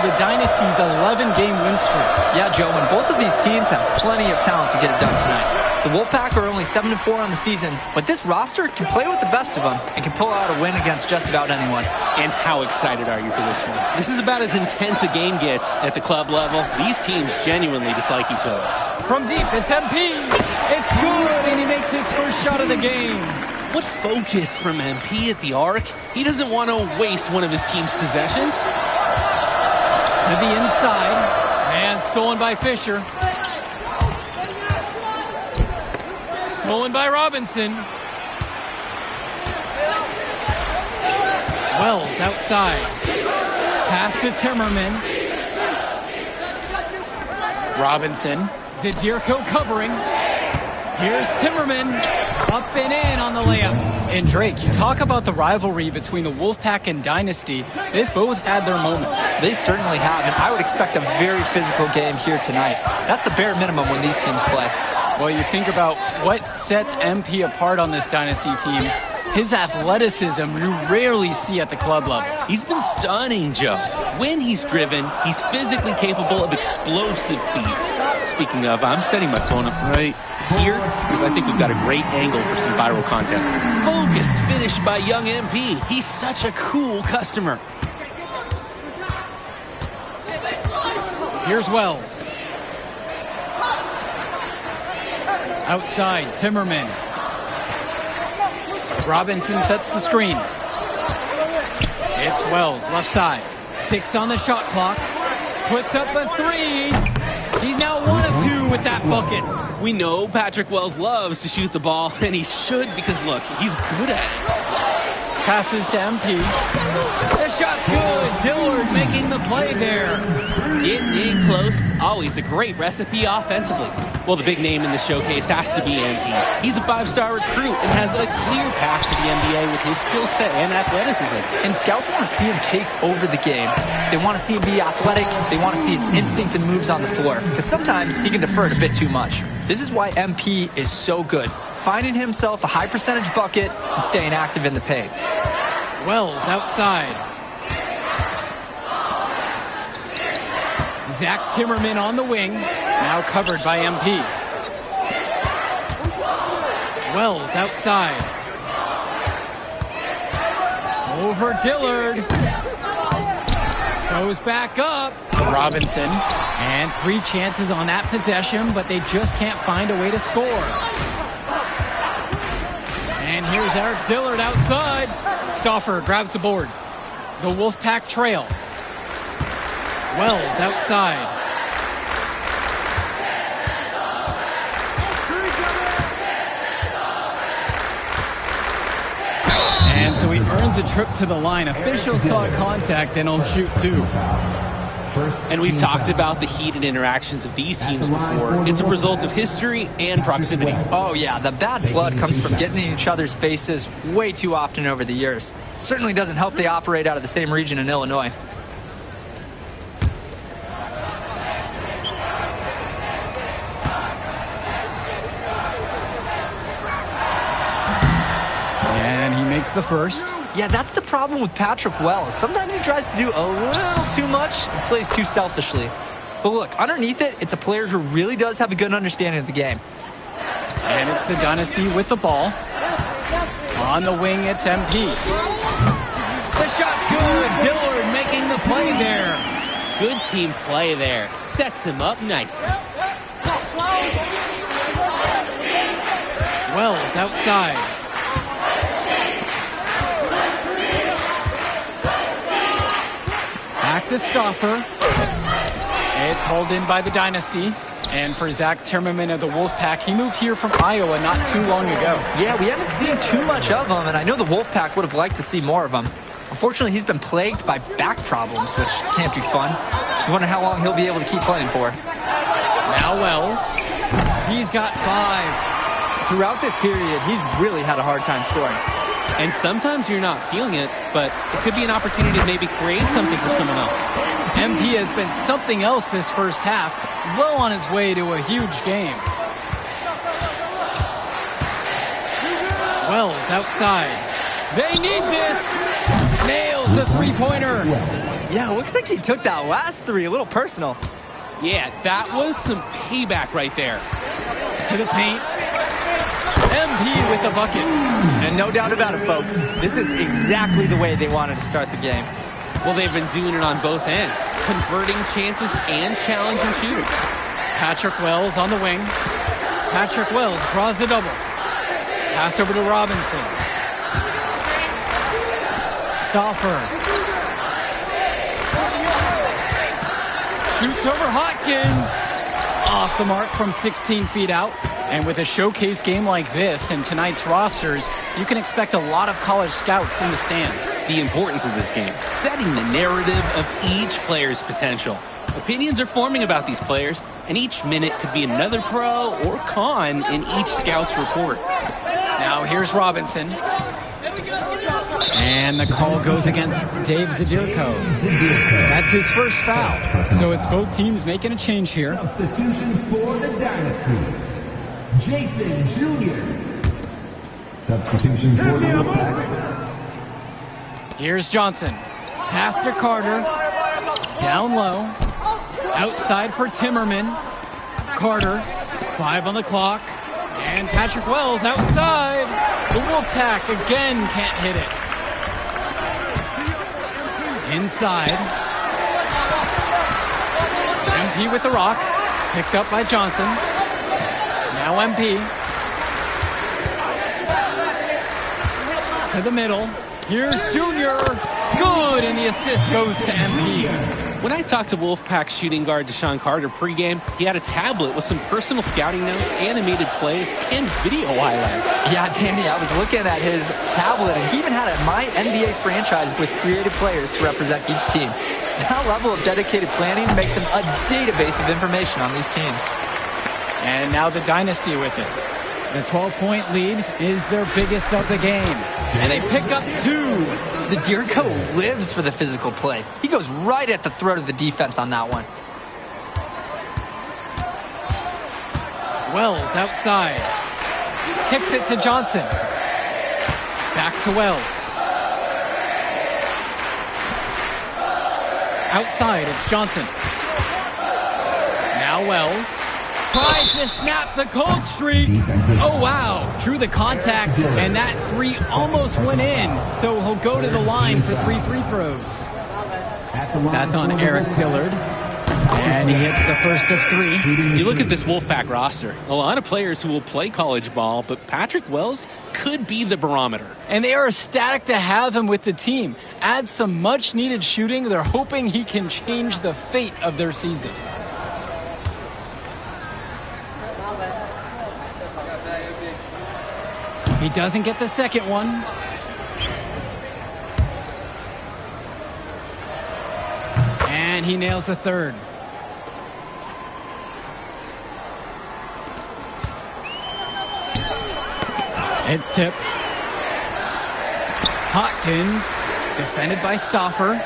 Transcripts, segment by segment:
the Dynasty's 11-game win streak. Yeah, Joe, and both of these teams have plenty of talent to get it done tonight. The Wolfpack are only 7-4 on the season, but this roster can play with the best of them and can pull out a win against just about anyone. And how excited are you for this one? This is about as intense a game gets at the club level. These teams genuinely dislike each other. From deep, it's MP. It's good, and he makes his first shot of the game. What focus from MP at the arc. He doesn't want to waste one of his team's possessions. To the inside, and stolen by Fisher. Stolen by Robinson. Wells outside. Pass to Timmerman. Robinson. Zadirko covering. Here's Timmerman. Up and in on the layups. And Drake, you talk about the rivalry between the Wolfpack and Dynasty. They've both had their moments. They certainly have, and I would expect a very physical game here tonight. That's the bare minimum when these teams play. Well, you think about what sets MP apart on this Dynasty team. His athleticism you rarely see at the club level. He's been stunning, Joe. When he's driven, he's physically capable of explosive feats. Speaking of, I'm setting my phone up right here because I think we've got a great angle for some viral content. Focused finish by young MP. He's such a cool customer. Here's Wells. Outside, Timmerman. Robinson sets the screen. It's Wells, left side. 6 on the shot clock. Puts up a 3. He's now 1 of 2 with that bucket. We know Patrick Wells loves to shoot the ball, and he should because, look, he's good at it. Passes to MP. The shot's good. Dillard making the play there. Getting in close, always a great recipe offensively. Well, the big name in the showcase has to be MP. He's a 5-star recruit and has a clear path to the NBA with his skill set and athleticism. And scouts want to see him take over the game. They want to see him be athletic. They want to see his instinct and moves on the floor. Because sometimes he can defer it a bit too much. This is why MP is so good. Finding himself a high percentage bucket and staying active in the paint. Wells outside. Zach Timmerman on the wing. Now covered by MP. Wells outside. Over Dillard. Goes back up. Robinson. And 3 chances on that possession, but they just can't find a way to score. And here's Eric Dillard outside. Stauffer grabs the board. The Wolfpack trail. Wells outside. And so he earns a trip to the line. Officials saw contact and he'll shoot 2. And we've talked about the heated interactions of these teams before. It's a result of history and proximity. Oh yeah, the bad blood comes from getting in each other's faces way too often over the years. Certainly doesn't help they operate out of the same region in Illinois. And he makes the first. Yeah, that's the problem with Patrick Wells. Sometimes he tries to do a little too much and plays too selfishly. But look, underneath it, it's a player who really does have a good understanding of the game. And it's the Dynasty with the ball. On the wing, it's MP. The shot's good. Dillard making the play there. Good team play there. Sets him up nicely. Wells outside. Back to Stauffer. It's hauled in by the Dynasty. And for Zach Timmerman of the Wolfpack, he moved here from Iowa not too long ago. Yeah, we haven't seen too much of him, and I know the Wolfpack would have liked to see more of him. Unfortunately, he's been plagued by back problems, which can't be fun. You wonder how long he'll be able to keep playing for. Now Wells. He's got 5. Throughout this period, he's really had a hard time scoring. And sometimes you're not feeling it, but it could be an opportunity to maybe create something for someone else. MP has been something else this first half, well on his way to a huge game. Wells outside. They need this. Nails the three-pointer. Yeah, looks like he took that last three a little personal. Yeah, that was some payback right there. To the paint. MP with the bucket. And no doubt about it, folks. This is exactly the way they wanted to start the game. Well, they've been doing it on both ends, converting chances and challenging shooters. Patrick Wells on the wing. Patrick Wells draws the double. Pass over to Robinson. Stauffer. Shoots over Hawkins. Off the mark from 16 feet out. And with a showcase game like this in tonight's rosters, you can expect a lot of college scouts in the stands. The importance of this game, setting the narrative of each player's potential. Opinions are forming about these players, and each minute could be another pro or con in each scout's report. Now here's Robinson. And the call goes against Dave Zadirko. That's his first foul. So it's both teams making a change here. Substitution for the Dynasty. Jason Jr. Substitution for the Wolfpack. Here's Johnson. Pass to Carter. Down low. Outside for Timmerman. Carter. 5 on the clock. And Patrick Wells outside. The Wolfpack again can't hit it. Inside. MP with the rock. Picked up by Johnson. Now MP. To the middle. Here's Junior. Good, and the assist goes to MP. When I talked to Wolfpack shooting guard Deshaun Carter pregame, he had a tablet with some personal scouting notes, animated plays, and video highlights. Yeah, Danny, I was looking at his tablet, and he even had a My NBA franchise with creative players to represent each team. That level of dedicated planning makes him a database of information on these teams. And now the Dynasty with it. The 12-point lead is their biggest of the game. And they pick up 2. Zadirko lives for the physical play. He goes right at the throat of the defense on that one. Wells outside. Kicks it to Johnson. Back to Wells. Outside, it's Johnson. Now Wells. Tries to snap the cold streak. Oh, wow. Drew the contact, and that 3 almost went in. So he'll go to the line for 3 free throws. That's on Eric Dillard. And he hits the first of 3. You look at this Wolfpack roster, a lot of players who will play college ball, but Patrick Wells could be the barometer. And they are ecstatic to have him with the team. Add some much-needed shooting. They're hoping he can change the fate of their season. He doesn't get the second one. And he nails the third. It's tipped. Hawkins, defended by Stauffer.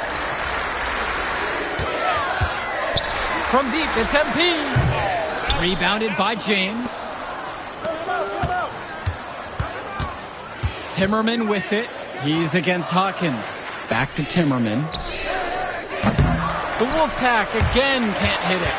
From deep, it's MP. Rebounded by James. Timmerman with it. He's against Hawkins. Back to Timmerman. The Wolfpack again can't hit it.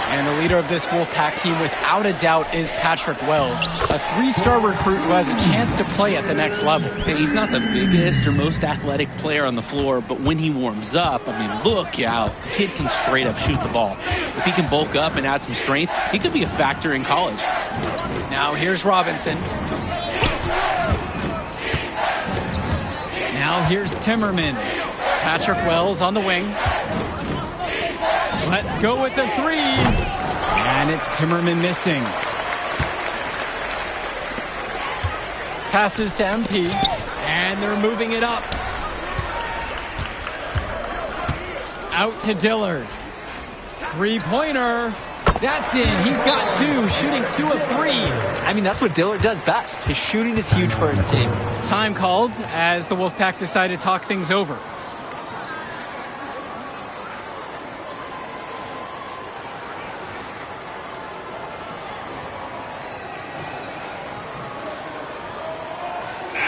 And the leader of this Wolfpack team, without a doubt, is Patrick Wells, a 3-star recruit who has a chance to play at the next level. And he's not the biggest or most athletic player on the floor, but when he warms up, I mean, look out. The kid can straight up shoot the ball. If he can bulk up and add some strength, he could be a factor in college. Now here's Robinson. Now here's Timmerman. Patrick Wells on the wing. Let's go with the 3. And it's Timmerman missing. Passes to MP. And they're moving it up. Out to Dillard. 3-pointer. That's in. He's got 2, shooting 2 of 3. I mean, that's what Dillard does best. His shooting is huge for his team. Time called as the Wolfpack decide to talk things over.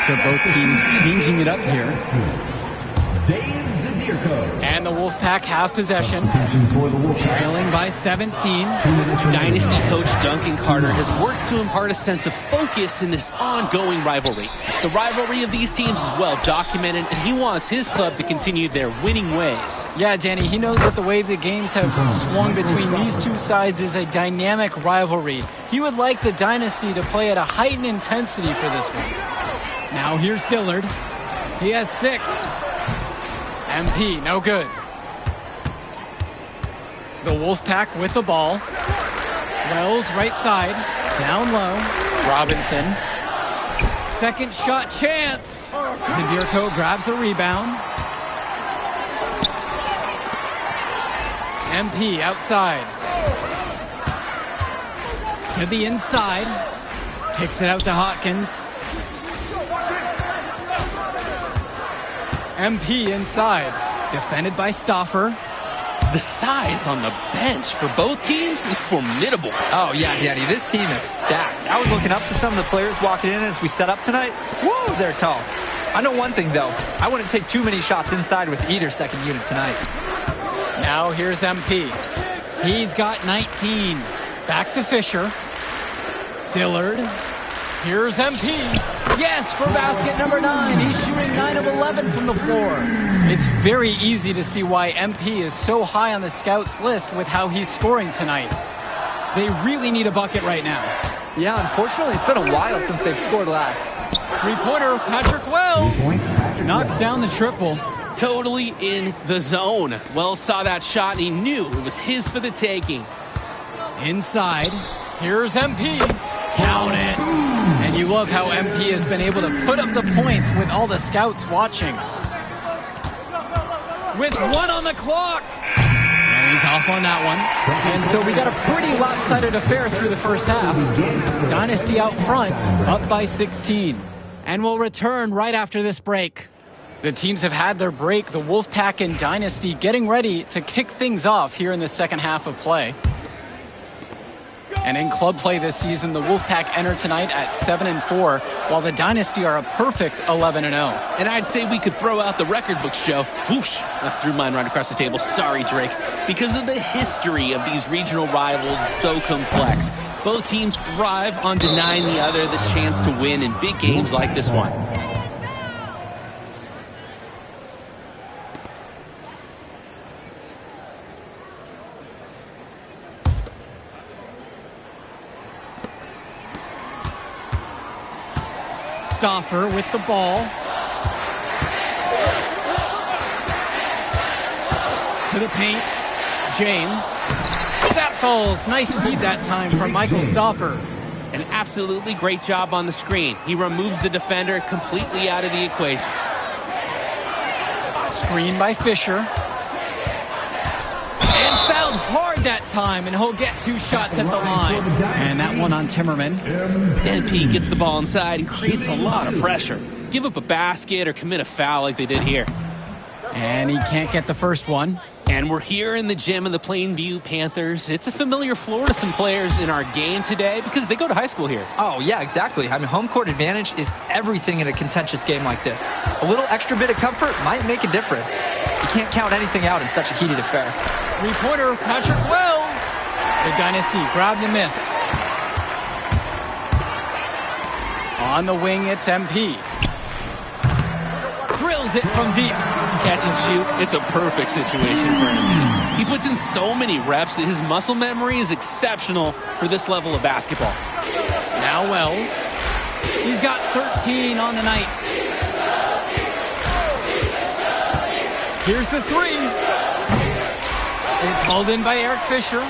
So both teams changing it up here. Dave Zadirko. And the Wolfpack have possession. Substitution for the Wolfpack. Trailing by 17. Dynasty coach Duncan Carter has worked to impart a sense of focus in this ongoing rivalry. The rivalry of these teams is well documented, and he wants his club to continue their winning ways. Yeah, Danny, he knows that the way the games have swung between these two sides is a dynamic rivalry. He would like the Dynasty to play at a heightened intensity for this one. Now here's Dillard. He has 6. MP, no good. The Wolfpack with the ball. Wells, right side. Down low. Robinson. Second shot chance. Zadirko grabs the rebound. MP outside. To the inside. Kicks it out to Hawkins. MP inside. Defended by Stauffer. The size on the bench for both teams is formidable. Oh, yeah, Danny, this team is stacked. I was looking up to some of the players walking in as we set up tonight. Woo, they're tall. I know one thing, though. I wouldn't take too many shots inside with either second unit tonight. Now here's MP. He's got 19. Back to Fisher. Dillard. Here's MP. Yes, for basket number 9. He's shooting 9 of 11 from the floor. It's very easy to see why MP is so high on the scouts list with how he's scoring tonight. They really need a bucket right now. Yeah, unfortunately, it's been a while since they've scored last. Three-pointer, Patrick Wells. Knocks down the triple. Totally in the zone. Wells saw that shot and he knew it was his for the taking. Inside, here's MP. Count it. And you love how MP has been able to put up the points with all the scouts watching. With 1 on the clock. And he's off on that one. And so we got a pretty lopsided affair through the first half. Dynasty out front, up by 16. And we'll return right after this break. The teams have had their break. The Wolfpack and Dynasty getting ready to kick things off here in the second half of play. And in club play this season, the Wolfpack enter tonight at 7-4, while the Dynasty are a perfect 11-0. And I'd say we could throw out the record books, Joe. Whoosh! I threw mine right across the table. Sorry, Drake. Because of the history of these regional rivals is so complex. Both teams thrive on denying the other the chance to win in big games like this one. Stauffer with the ball. To the paint. James. That falls. Nice feed that time from Michael Stauffer. An absolutely great job on the screen. He removes the defender completely out of the equation. Screen by Fisher. And fouled hard that time, and he'll get 2 shots at the line. And that one on Timmerman. MP gets the ball inside and creates a lot of pressure. Give up a basket or commit a foul like they did here. And he can't get the first one. And we're here in the gym of the Plainview Panthers. It's a familiar floor to some players in our game today because they go to high school here. Oh, yeah, exactly. I mean, home court advantage is everything in a contentious game like this. A little extra bit of comfort might make a difference. You can't count anything out in such a heated affair. Three-pointer, Patrick Wells. The Dynasty grabbed the miss. On the wing, it's MP. Drills it from deep. Catch and shoot, it's a perfect situation for him. He puts in so many reps that his muscle memory is exceptional for this level of basketball. Now Wells. He's got 13 on the night. Here's the 3. It's hauled in by Eric Fisher.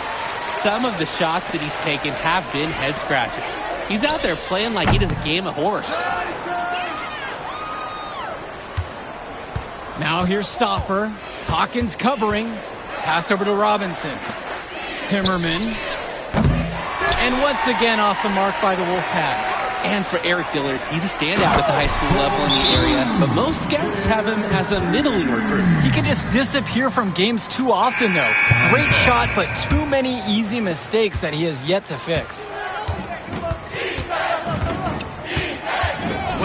Some of the shots that he's taken have been head scratchers. He's out there playing like it is a game of horse. Now here's Stauffer. Hawkins covering. Pass over to Robinson. Timmerman. And once again off the mark by the Wolfpack. And for Eric Dillard, he's a standout at the high school level in the area, but most scouts have him as a middling recruit. He can just disappear from games too often, though. Great shot, but too many easy mistakes that he has yet to fix.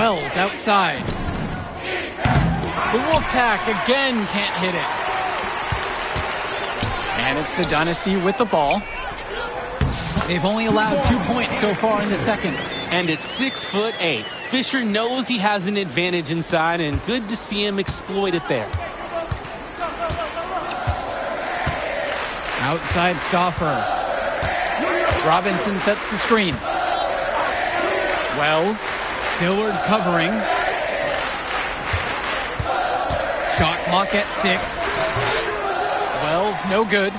Wells outside. The Wolfpack again can't hit it. And it's the Dynasty with the ball. They've only allowed 2 points so far in the second. And it's 6'8". Fisher knows he has an advantage inside, and good to see him exploit it there. Outside Stauffer. Robinson sets the screen. Wells. Dillard covering. Shot clock at 6. Wells, no good.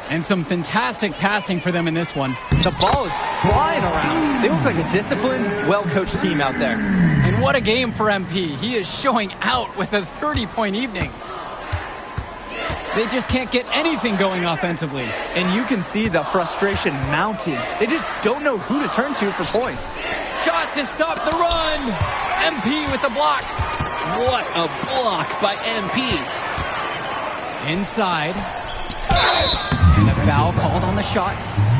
And some fantastic passing for them in this one. The ball is flying around. They look like a disciplined, well-coached team out there. And what a game for MP. He is showing out with a 30-point evening. They just can't get anything going offensively. And you can see the frustration mounting. They just don't know who to turn to for points. Shot to stop the run. MP with the block. What a block by MP. Inside. And a foul called on the shot.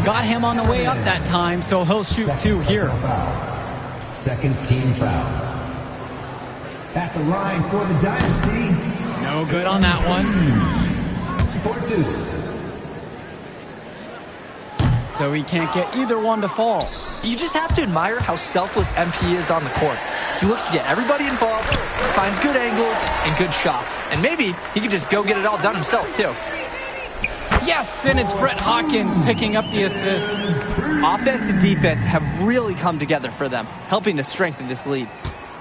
Got him on the way up that time, so he'll shoot 2 here. Second team foul. At the line for the Dynasty. No good on that one. 4-2. So he can't get either one to fall. You just have to admire how selfless MP is on the court. He looks to get everybody involved, finds good angles, and good shots. And maybe he can just go get it all done himself, too. Yes, and it's Brett Hawkins picking up the assist. Offense and defense have really come together for them, helping to strengthen this lead.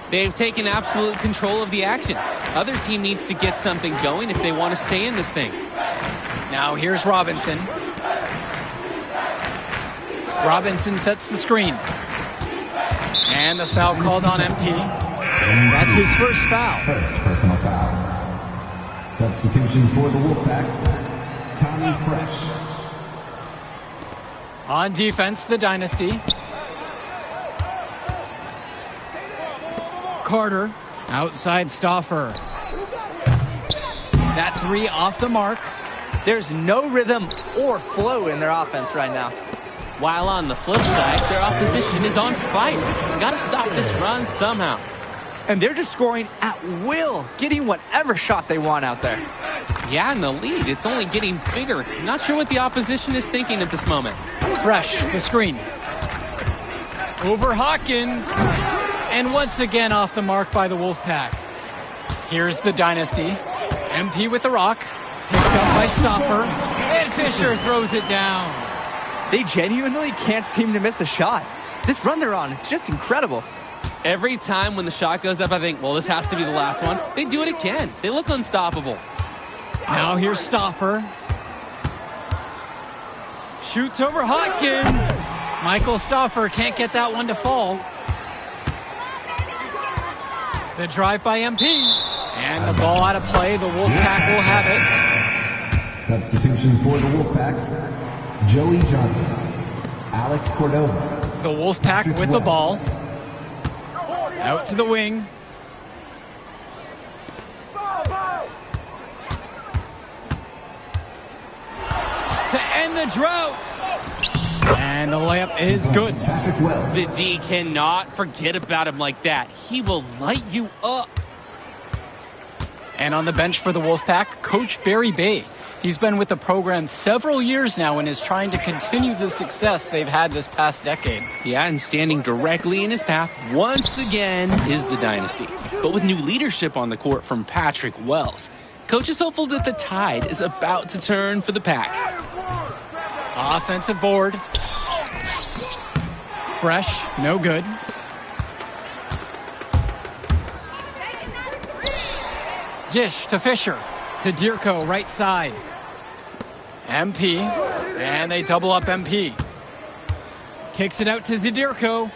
They've taken absolute control of the action. Other team needs to get something going if they want to stay in this thing. Now here's Robinson. Robinson sets the screen. And the foul called on MP. That's his first foul. First personal foul. Substitution for the Wolfpack. Tommy Fresh. On defense, the Dynasty. Carter. Outside Stauffer. That 3 off the mark. There's no rhythm or flow in their offense right now. While on the flip side, their opposition is on fire. Gotta stop this run somehow. And they're just scoring at will, getting whatever shot they want out there. Yeah, in the lead, it's only getting bigger. Not sure what the opposition is thinking at this moment. Fresh, the screen. Over Hawkins. And once again off the mark by the Wolfpack. Here's the Dynasty. MP with the rock. Picked up by Stauffer. And Fisher throws it down. They genuinely can't seem to miss a shot. This run they're on, it's just incredible. Every time when the shot goes up, I think, well, this has to be the last one. They do it again. They look unstoppable. Now here's Stauffer. Shoots over Hawkins. Michael Stauffer can't get that one to fall. The drive by MP. And the ball out of play. The Wolfpack will have it. Substitution for the Wolfpack. Joey Johnson. Alex Cordova. The Wolfpack with the ball. Out to the wing. To end the drought. And the layup is good. Patrick Wells. The D cannot forget about him like that. He will light you up. And on the bench for the Wolfpack, Coach Barry Bay. He's been with the program several years now and is trying to continue the success they've had this past decade. Yeah, and standing directly in his path once again is the Dynasty. But with new leadership on the court from Patrick Wells, Coach is hopeful that the tide is about to turn for the Pack. Offensive board. Fresh, no good. Dish to Fisher. To Dierko, right side. MP. And they double up MP. Kicks it out to Zadirko.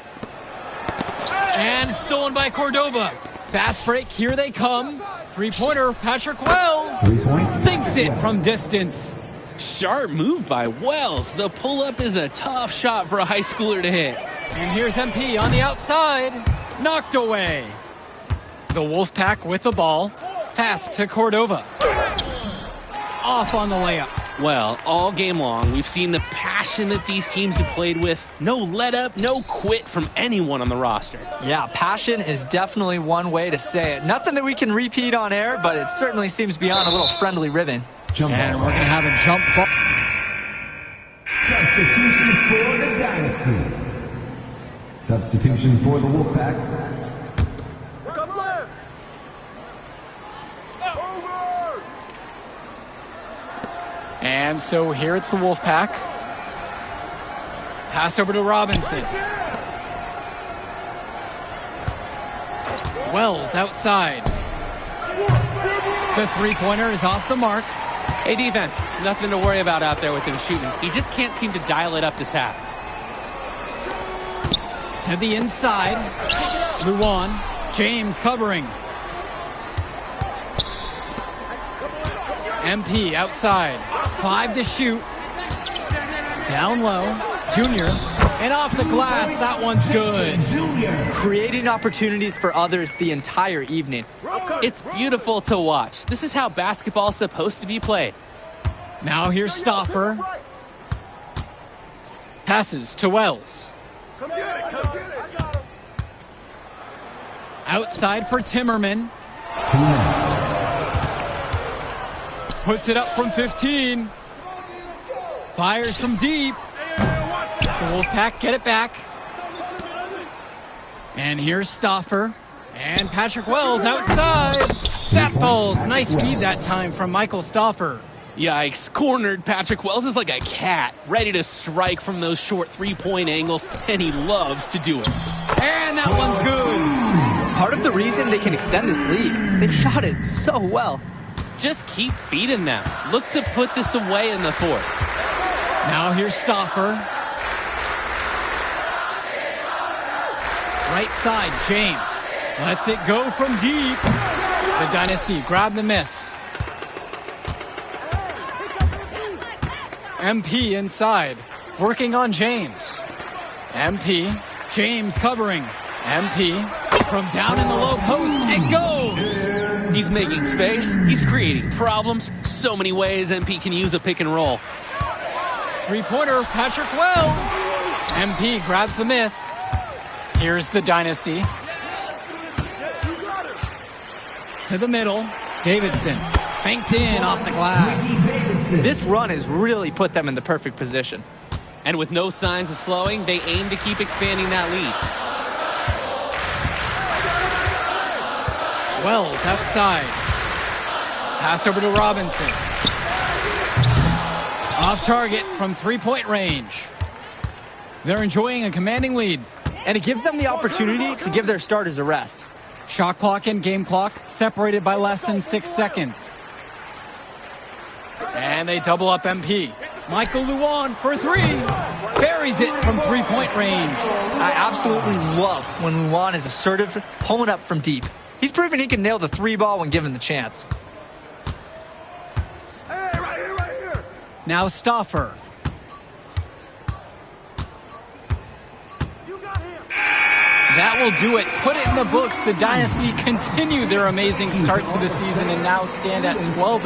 And stolen by Cordova. Fast break, here they come. Three-pointer, Patrick Wells. 3 points. Sinks it from distance. Sharp move by Wells. The pull-up is a tough shot for a high schooler to hit. And here's MP on the outside. Knocked away. The Wolfpack with the ball. Pass to Cordova. Off on the layup. Well, all game long, we've seen the passion that these teams have played with. No let up, no quit from anyone on the roster. Yeah, passion is definitely one way to say it. Nothing that we can repeat on air, but it certainly seems beyond a little friendly ribbon. And we're going to have a jump ball. Substitution for the Dynasty. Substitution for the Wolfpack. And so here it's the Wolfpack. Pass over to Robinson. Wells outside. The three-pointer is off the mark. Hey, defense, nothing to worry about out there with him shooting. He just can't seem to dial it up this half. To the inside. Luan. James covering. MP outside. 5 to shoot. Down low. Junior. And off the glass. That one's good. Creating opportunities for others the entire evening. It's beautiful to watch. This is how basketball's supposed to be played. Now here's Stauffer. Passes to Wells. Outside for Timmerman. 2 minutes. Puts it up from 15. Fires from deep. The Wolfpack get it back. And here's Stauffer. And Patrick Wells outside. That falls. Nice feed that time from Michael Stauffer. Yikes, cornered. Patrick Wells is like a cat, ready to strike from those short three-point angles, and he loves to do it. And that one's good. Part of the reason they can extend this lead, they've shot it so well. Just keep feeding them. Look to put this away in the fourth. Now here's Stauffer. Right side, James. Lets it go from deep. The Dynasty grab the miss. MP inside. Working on James. MP. James covering. MP. From down in the low post. It goes. He's making space. He's creating problems. So many ways MP can use a pick and roll. Three-pointer, Patrick Wells. MP grabs the miss. Here's the Dynasty. To the middle. Davidson. Banked in off the glass. This run has really put them in the perfect position. And with no signs of slowing, they aim to keep expanding that lead. Wells outside. Pass over to Robinson. Off target from three-point range. They're enjoying a commanding lead. And it gives them the opportunity to give their starters a rest. Shot clock and game clock separated by less than 6 seconds. And they double up MP. Michael Luan for 3. Buries it from three-point range. I absolutely love when Luan is assertive, pulling up from deep. He's proven he can nail the 3 ball when given the chance. Now Stauffer. That will do it. Put it in the books. The Dynasty continue their amazing start to the season and now stand at 12.